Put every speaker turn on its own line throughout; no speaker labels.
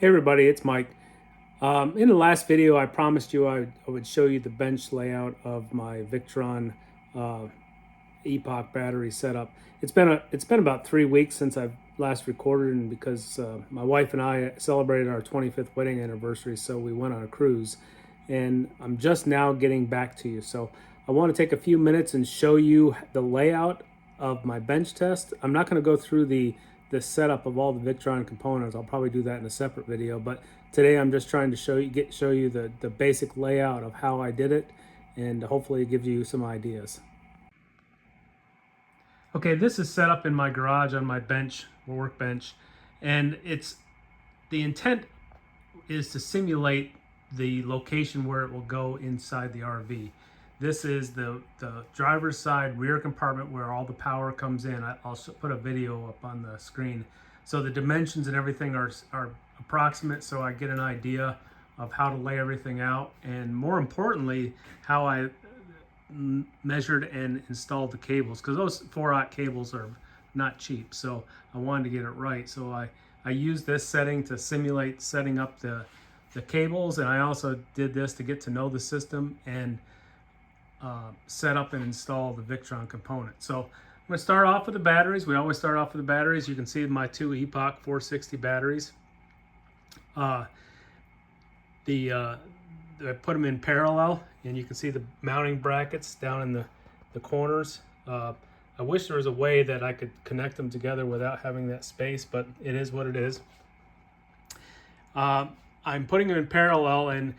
Hey everybody, it's Mike. In the last video, I promised you I would show you the bench layout of my Victron EPOCH battery setup. It's been about 3 weeks since I've last recorded, and because my wife and I celebrated our 25th wedding anniversary, so we went on a cruise, and I'm just now getting back to you. So I want to take a few minutes and show you the layout of my bench test. I'm not going to go through the setup of all the Victron components. I'll probably do that in a separate video, but today I'm just trying to show you the basic layout of how I did it, and hopefully it gives you some ideas. Okay, this is set up in my garage on my bench, workbench, and the intent is to simulate the location where it will go inside the RV. This is the driver's side rear compartment where all the power comes in. I'll put a video up on the screen. So the dimensions and everything are approximate, so I get an idea of how to lay everything out, and more importantly, how I measured and installed the cables, because those 4-aught cables are not cheap, so I wanted to get it right. So I used this setting to simulate setting up the cables, and I also did this to get to know the system and set up and install the Victron component. So I'm going to start off with the batteries. We always start off with the batteries. You can see my 2 EPOCH 460 batteries. I put them in parallel, and you can see the mounting brackets down in the corners. I wish there was a way that I could connect them together without having that space, but it is what it is. I'm putting them in parallel, and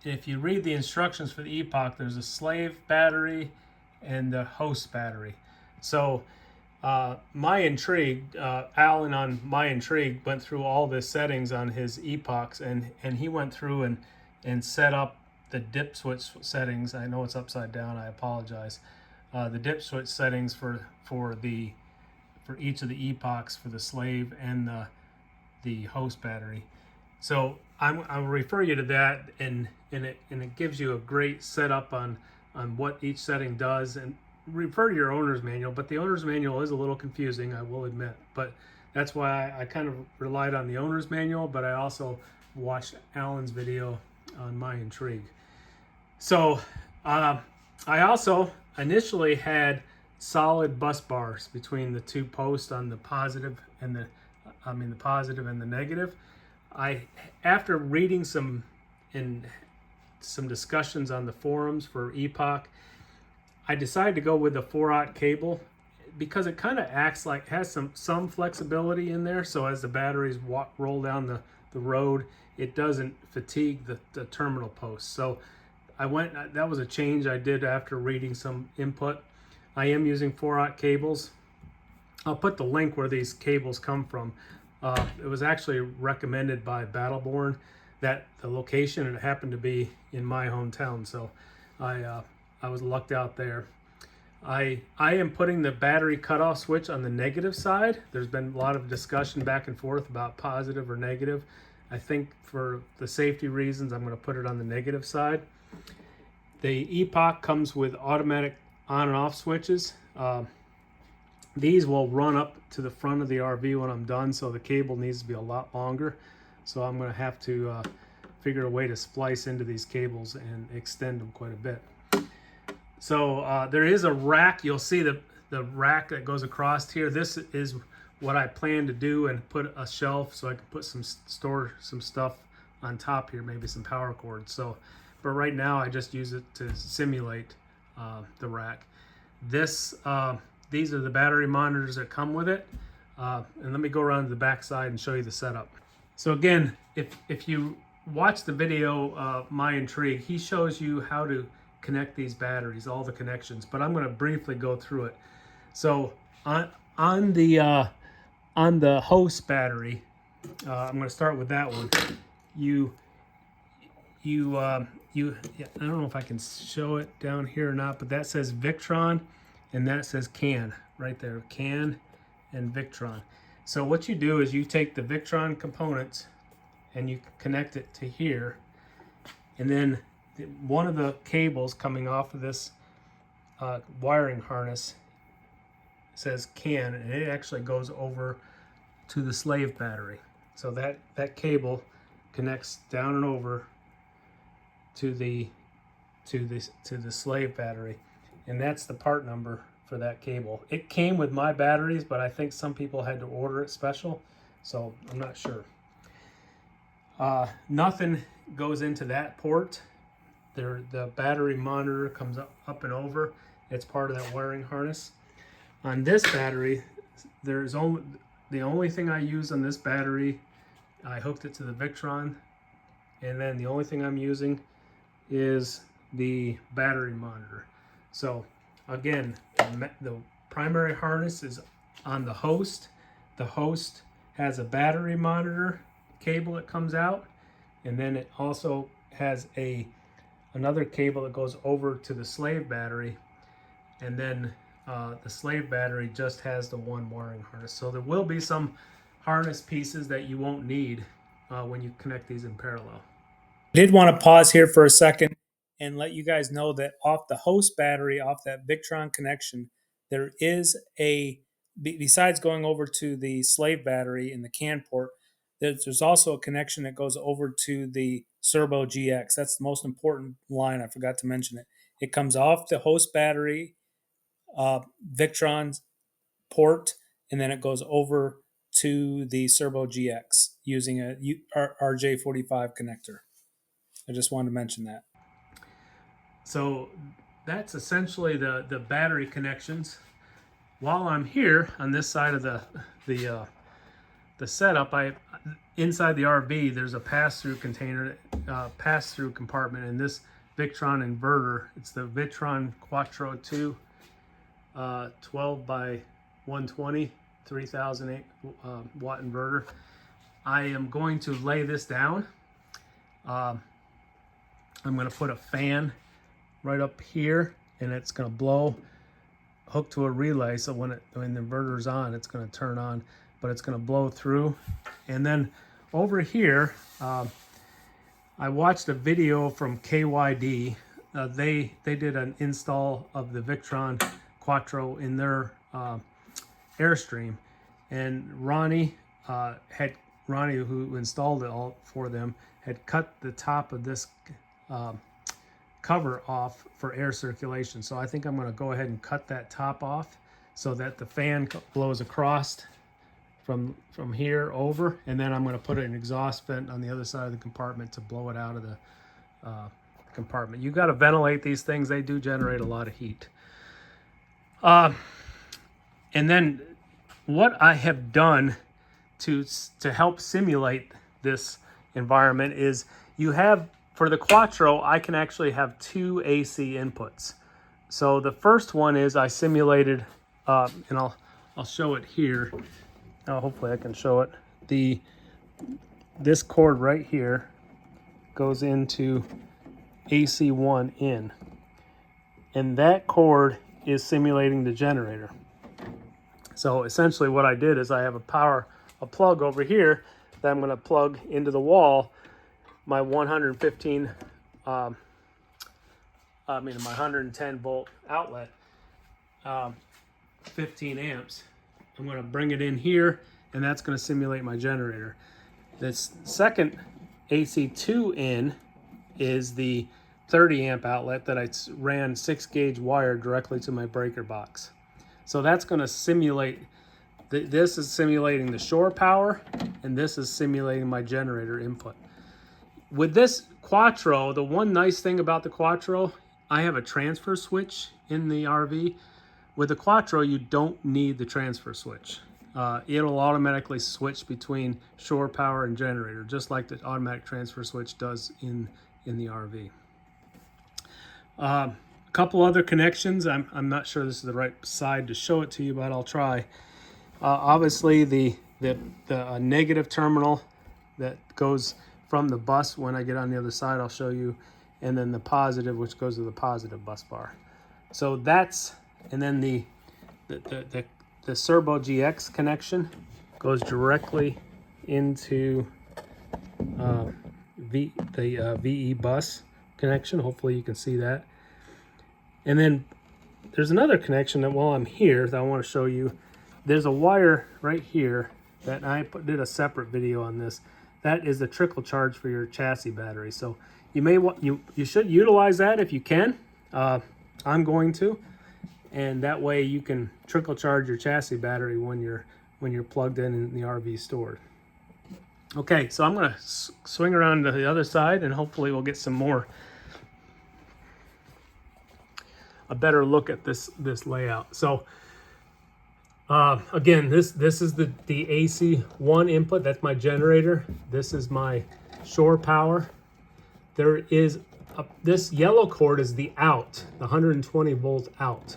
if you read the instructions for the EPOCH, there's a slave battery and the host battery. So my Intrigue, Alan on my Intrigue went through all the settings on his EPOCHs, and he went through and set up the dip switch settings. I know it's upside down, I apologize. The dip switch settings for each of the EPOCHs, for the slave and the host battery. So I'll refer you to that, and it gives you a great setup on what each setting does, and refer to your owner's manual. But the owner's manual is a little confusing, I will admit, but that's why I kind of relied on the owner's manual, but I also watched Alan's video on my Intrigue. So I also initially had solid bus bars between the two posts on the positive and the positive and the negative. After reading some discussions on the forums for EPOCH, I decided to go with the 4-aught cable, because it kind of acts like, has some flexibility in there, so as the batteries roll down the road, it doesn't fatigue the terminal posts. So that was a change I did after reading some input. I am using 4-aught cables. I'll put the link where these cables come from. It was actually recommended by Battleborn, that the location, and it happened to be in my hometown, so I was lucked out there. I am putting the battery cutoff switch on the negative side. There's been a lot of discussion back and forth about positive or negative. I think for the safety reasons, I'm going to put it on the negative side. The EPOCH comes with automatic on and off switches. These will run up to the front of the RV when I'm done, so the cable needs to be a lot longer. So I'm going to have to figure a way to splice into these cables and extend them quite a bit. So there is a rack. You'll see the rack that goes across here. This is what I plan to do, and put a shelf so I can put store some stuff on top here, maybe some power cords. So, but right now I just use it to simulate the rack. These are the battery monitors that come with it. And let me go around to the back side and show you the setup. So again, if you watch the video, my Intrigue, he shows you how to connect these batteries, all the connections, but I'm going to briefly go through it. So on the host battery, I'm going to start with that one. I don't know if I can show it down here or not, but that says Victron, and that says CAN right there, CAN and Victron. So what you do is you take the Victron components and you connect it to here, and then one of the cables coming off of this wiring harness says CAN, and it actually goes over to the slave battery. So that cable connects down and over to the slave battery, and that's the part number for that cable. It came with my batteries, but I think some people had to order it special, so I'm not sure. Nothing goes into that port. The battery monitor comes up and over. It's part of that wiring harness. On this battery, the only thing I use on this battery, I hooked it to the Victron, and then the only thing I'm using is the battery monitor. So again, the primary harness is on the host. The host has a battery monitor cable that comes out, and then it also has another cable that goes over to the slave battery, and then the slave battery just has the one wiring harness. So there will be some harness pieces that you won't need when you connect these in parallel. I did want to pause here for a second and let you guys know that off the host battery, off that Victron connection, there is besides going over to the slave battery in the CAN port, there's also a connection that goes over to the Serbo GX. That's the most important line. I forgot to mention it. It comes off the host battery, Victron port, and then it goes over to the Serbo GX using a RJ45 connector. I just wanted to mention that. So that's essentially the battery connections. While I'm here on this side of the setup, inside the RV there's a pass-through container, pass-through compartment in this Victron inverter. It's the Victron Quattro 2, 12 by 120, 3008 watt inverter. I am going to lay this down. I'm going to put a fan right up here, and it's going to blow, hooked to a relay, so when the inverter's on, it's going to turn on, but it's going to blow through. And then over here, I watched a video from KYD. They did an install of the Victron Quattro in their Airstream, and Ronnie, who installed it all for them, had cut the top of this cover off for air circulation. So I think I'm going to go ahead and cut that top off so that the fan blows across from here over, and then I'm going to put an exhaust vent on the other side of the compartment to blow it out of the compartment. You got to ventilate these things. They do generate a lot of heat. And then what I have done to help simulate this environment is you have, for the Quattro, I can actually have two AC inputs. So the first one is I simulated, and I'll show it here. Hopefully I can show it. This cord right here goes into AC1 in, and that cord is simulating the generator. So essentially what I did is I have a plug over here that I'm going to plug into the wall, my 110 volt outlet, 15 amps. I'm going to bring it in here, and that's going to simulate my generator. This second AC2 in is the 30 amp outlet that I ran 6-gauge wire directly to my breaker box. So that's going to simulate, this is simulating the shore power, and this is simulating my generator input. With this Quattro, the one nice thing about the Quattro, I have a transfer switch in the RV. With the Quattro, you don't need the transfer switch. It'll automatically switch between shore power and generator, just like the automatic transfer switch does in the RV. A couple other connections. I'm not sure this is the right side to show it to you, but I'll try. Obviously, the negative terminal that goes from the bus, when I get on the other side, I'll show you, and then the positive, which goes to the positive bus bar. So that's, and then the Serbo GX connection goes directly into the VE bus connection. Hopefully you can see that. And then there's another connection that while I'm here that I want to show you. There's a wire right here that I did a separate video on this. That is the trickle charge for your chassis battery. So you may want you should utilize that if you can. I'm going to, and that way you can trickle charge your chassis battery when you're plugged in the RV stored. Okay, so I'm going to swing around to the other side, and hopefully we'll get a better look at this layout. So again, this is the AC1 input. That's my generator. This is my shore power. There is this yellow cord is the out, the 120 volt out.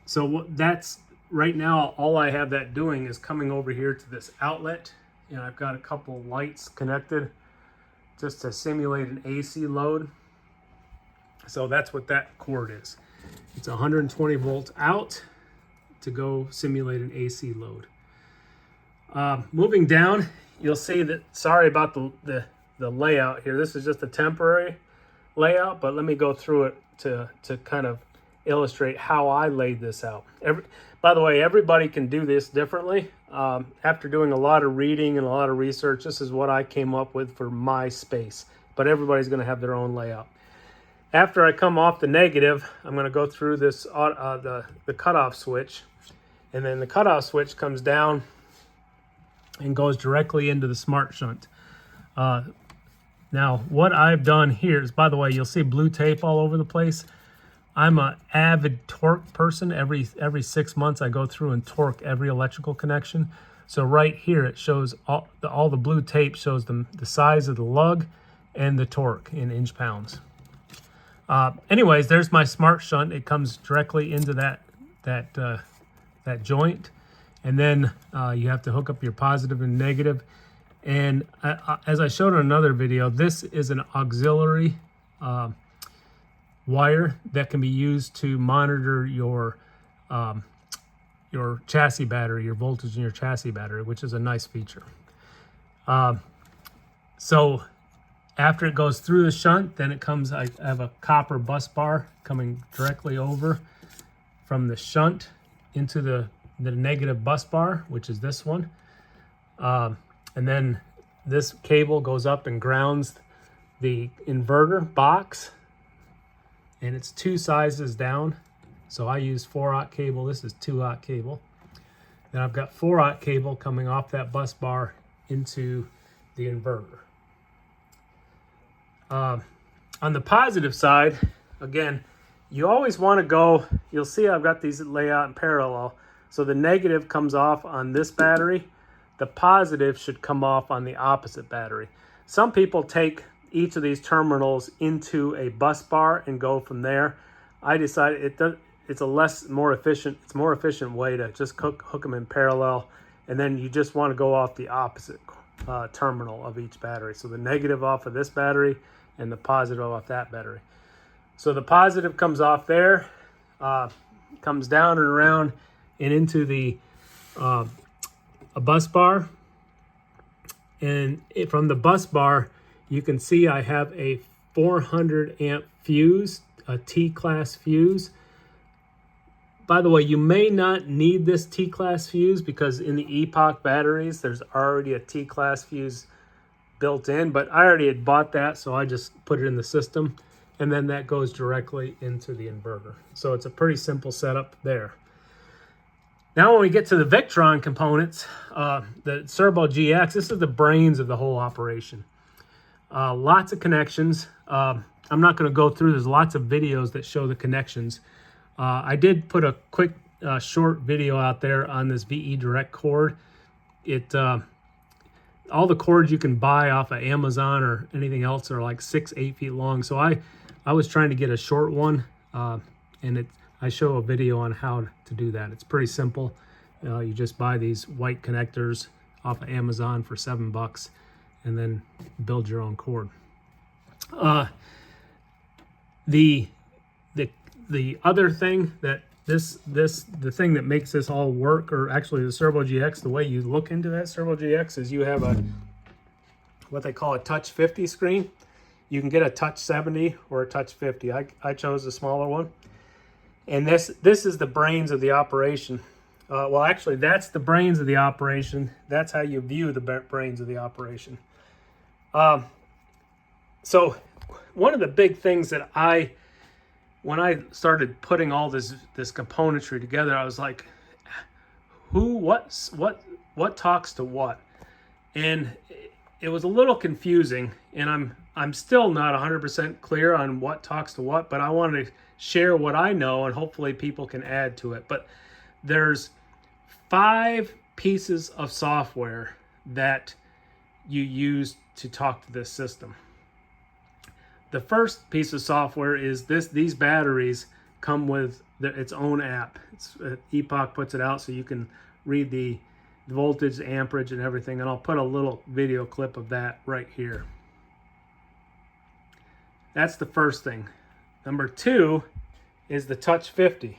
So that's right now, all I have that doing is coming over here to this outlet, and I've got a couple lights connected just to simulate an AC load. So that's what that cord is. It's 120 volt out to go simulate an AC load. Moving down, you'll see that, sorry about the layout here. This is just a temporary layout, but let me go through it to kind of illustrate how I laid this out. By the way, everybody can do this differently. After doing a lot of reading and a lot of research, this is what I came up with for my space, but everybody's going to have their own layout. After I come off the negative, I'm going to go through this the cutoff switch, and then the cutoff switch comes down and goes directly into the smart shunt. Now, what I've done here is, by the way, you'll see blue tape all over the place. I'm an avid torque person. Every 6 months, I go through and torque every electrical connection. So right here, it shows all the blue tape shows the size of the lug and the torque in inch-pounds. Anyways, there's my smart shunt. It comes directly into that joint, and then you have to hook up your positive and negative. And as I showed in another video, this is an auxiliary wire that can be used to monitor your chassis battery, your voltage in your chassis battery, which is a nice feature. So after it goes through the shunt, then it comes, I have a copper bus bar coming directly over from the shunt into the negative bus bar, which is this one. And then this cable goes up and grounds the inverter box, and it's 2 sizes down. So I use 4/0 cable. This is 2/0 cable. Then I've got 4/0 cable coming off that bus bar into the inverter. On the positive side, again, you always want to go, you'll see I've got these laid out in parallel. So the negative comes off on this battery. The positive should come off on the opposite battery. Some people take each of these terminals into a bus bar and go from there. I decided it's a more efficient way to just hook them in parallel, and then you just want to go off the opposite terminal of each battery. So the negative off of this battery and the positive off that battery. So the positive comes off there, comes down and around and into the a bus bar, and from the bus bar you can see I have a 400 amp fuse, a T-class fuse. By the way, you may not need this T-class fuse because in the EPOCH batteries there's already a T-class fuse built in, but I already had bought that, so I just put it in the system, and then that goes directly into the inverter. So it's a pretty simple setup there. Now when we get to the Victron components, the Servo GX, this is the brains of the whole operation. Lots of connections. I'm not going to go through, there's lots of videos that show the connections. I did put a quick short video out there on this VE Direct cord. All the cords you can buy off of Amazon or anything else are like 6-8 feet long. So I was trying to get a short one, and I show a video on how to do that. It's pretty simple. You just buy these white connectors off of Amazon for $7 and then build your own cord. The other thing that the thing that makes this all work, or actually the Servo GX, the way you look into that Servo GX is you have what they call a touch 50 screen. You can get a touch 70 or a touch 50. I chose the smaller one. And this is the brains of the operation. Well, actually, that's the brains of the operation. That's how you view the brains of the operation. So one of the big things that when I started putting all this componentry together, I was like, what talks to what? And it was a little confusing, and I'm still not 100% clear on what talks to what, but I wanted to share what I know, and hopefully people can add to it. But there's 5 pieces of software that you use to talk to this system. The first piece of software is these batteries come with its own app. Epoch puts it out so you can read the voltage, the amperage, and everything. And I'll put a little video clip of that right here. That's the first thing. Number 2 is the Touch 50.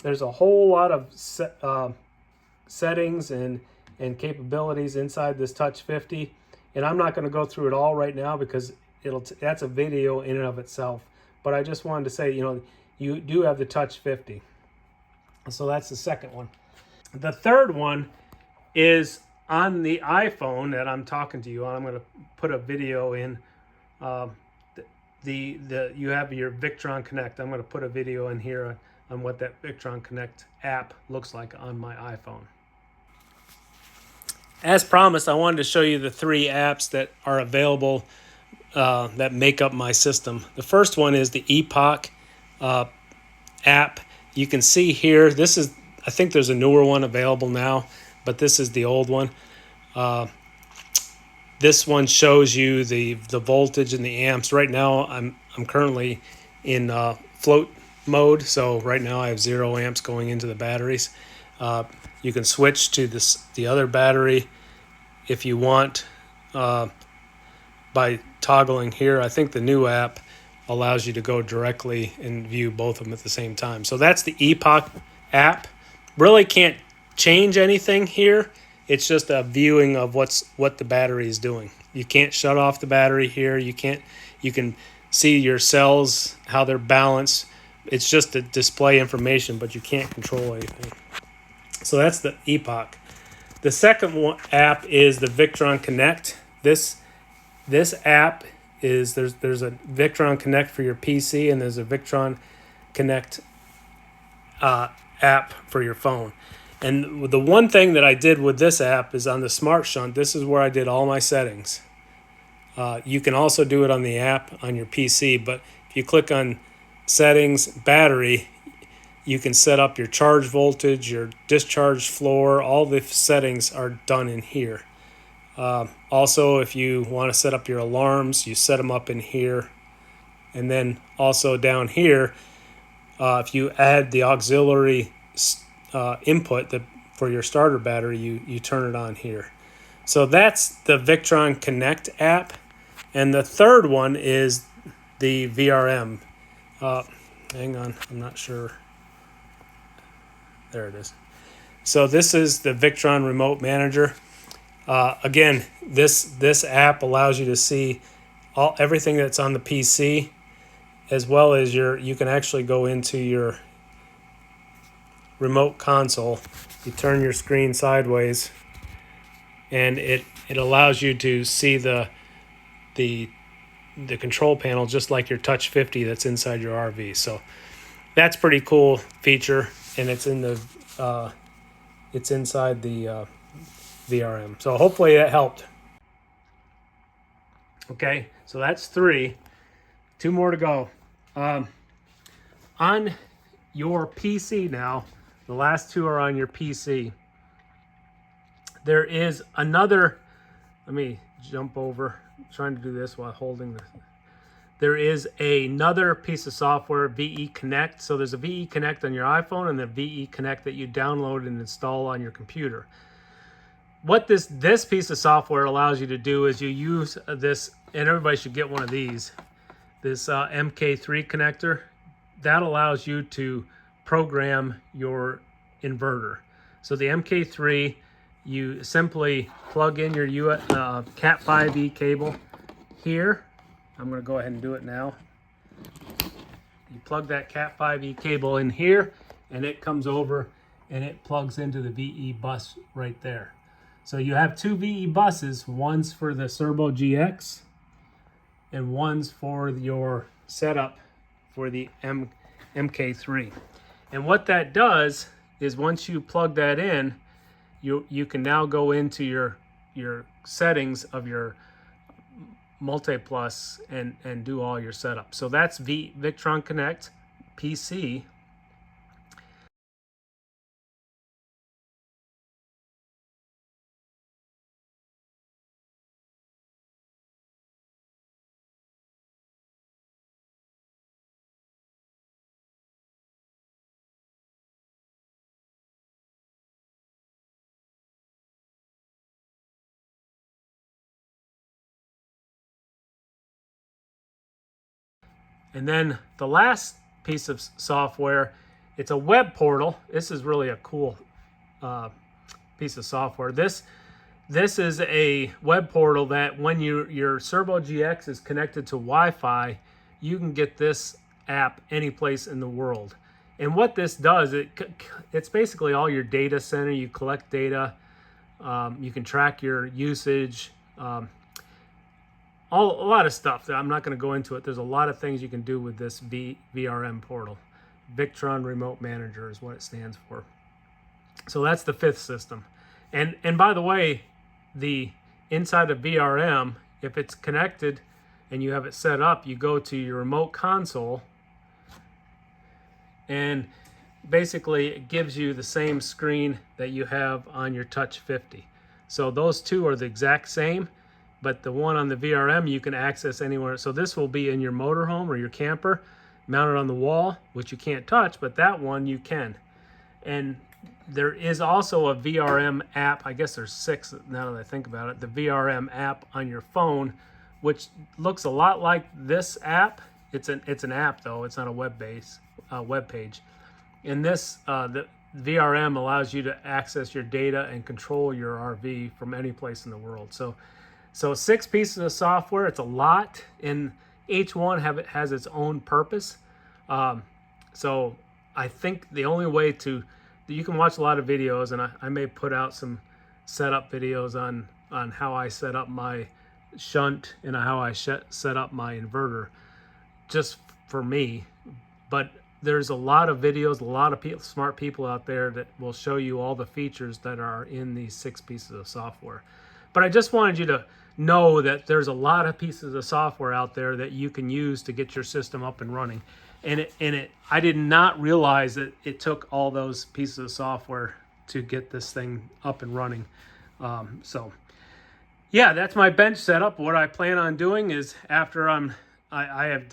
There's a whole lot of settings and capabilities inside this Touch 50. And I'm not going to go through it all right now because that's a video in and of itself. But I just wanted to say, you do have the Touch 50. So that's the second one. The third one is on the iPhone that I'm talking to you on. I'm going to put a video in. You have your Victron Connect. I'm going to put a video in here on what that Victron Connect app looks like on my iPhone. As promised, I wanted to show you the 3 apps that are available that make up my system. The first one is the Epoch app. You can see here, I think there's a newer one available now, but this is the old one. This one shows you the voltage and the amps. Right now, I'm currently in float mode, so right now I have 0 amps going into the batteries. You can switch to the other battery if you want by toggling here. I think the new app allows you to go directly and view both of them at the same time. So that's the Epoch app. Really can't change anything here. It's just a viewing of what the battery is doing. You can't shut off the battery here. You can see your cells, how they're balanced. It's just to display information, but you can't control anything. So that's the Epoch. The second app is the Victron Connect. This app is there's a Victron Connect for your PC, and there's a Victron Connect app for your phone. And the one thing that I did with this app is on the Smart Shunt. This is where I did all my settings. You can also do it on the app on your PC, but if you click on Settings, Battery, you can set up your charge voltage, your discharge floor. All the settings are done in here. Also, if you want to set up your alarms, you set them up in here. And then also down here, if you add the auxiliary input for your starter battery, you turn it on here. So that's the Victron Connect app. And the third one is the VRM. Hang on, I'm not sure. There it is. So this is the Victron Remote Manager. Again, this app allows you to see everything that's on the PC, as well as you can actually go into your remote console. You turn your screen sideways, and it allows you to see the control panel just like your Touch 50 that's inside your RV. So that's pretty cool feature, and it's inside the VRM. So hopefully that helped. Okay, so that's 3. 2 more to go. On your PC now, the last 2 are on your PC. There is another, let me jump over. I'm trying to do this while holding this. There is another piece of software, VE Connect. So there's a VE Connect on your iPhone and the VE Connect that you download and install on your computer. What this piece of software allows you to do is you use this, and everybody should get one of these, this MK3 connector. That allows you to program your inverter. So the MK3, you simply plug in your Cat 5e cable here. I'm going to go ahead and do it now. You plug that Cat 5e cable in here, and it comes over and it plugs into the VE bus right there. So you have two VE buses, one's for the Servo GX and one's for your setup for the MK3. And what that does is once you plug that in, you can now go into your settings of your Multiplus and do all your setup. So that's Victron Connect PC. And then the last piece of software, it's a web portal. This is really a cool piece of software. This is a web portal that when your Servo GX is connected to Wi-Fi, you can get this app any place in the world. And what this does, it's basically all your data center. You collect data, you can track your usage, a lot of stuff that I'm not going to go into it. There's a lot of things you can do with this VRM portal. Victron Remote Manager is what it stands for. So that's the fifth system. And by the way, the inside of VRM, if it's connected and you have it set up, you go to your remote console and basically it gives you the same screen that you have on your Touch 50. So those two are the exact same, but the one on the VRM you can access anywhere. So this will be in your motorhome or your camper, mounted on the wall, which you can't touch, but that one you can. And there is also a VRM app. I guess there's 6 now that I think about it. The VRM app on your phone, which looks a lot like this app. It's an app though. It's not a web page. And this the VRM allows you to access your data and control your RV from any place in the world. So 6 pieces of software. It's a lot, and each one has its own purpose. So I think the only way you can watch a lot of videos, and I may put out some setup videos on how I set up my shunt and how I set up my inverter, just for me. But there's a lot of videos, a lot of smart people out there that will show you all the features that are in these 6 pieces of software. But I just wanted you to know that there's a lot of pieces of software out there that you can use to get your system up and running. And I did not realize that it took all those pieces of software to get this thing up and running. So yeah, that's my bench setup. What I plan on doing is after I have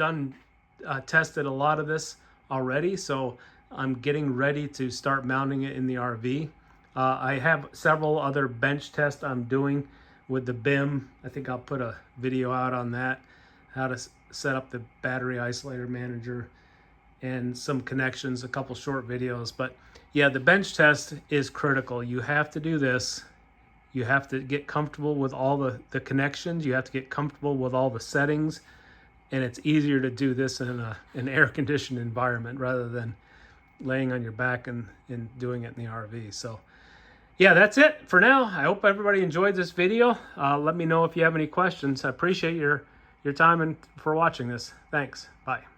tested a lot of this already, so I'm getting ready to start mounting it in the RV. I have several other bench tests I'm doing with the BIM. I think I'll put a video out on that, how to set up the battery isolator manager and some connections, a couple short videos. But yeah, the bench test is critical. You have to do this. You have to get comfortable with all the connections. You have to get comfortable with all the settings. And it's easier to do this in an air-conditioned environment rather than laying on your back and doing it in the RV. So yeah, that's it for now. I hope everybody enjoyed this video. Let me know if you have any questions. I appreciate your time and for watching this. Thanks. Bye.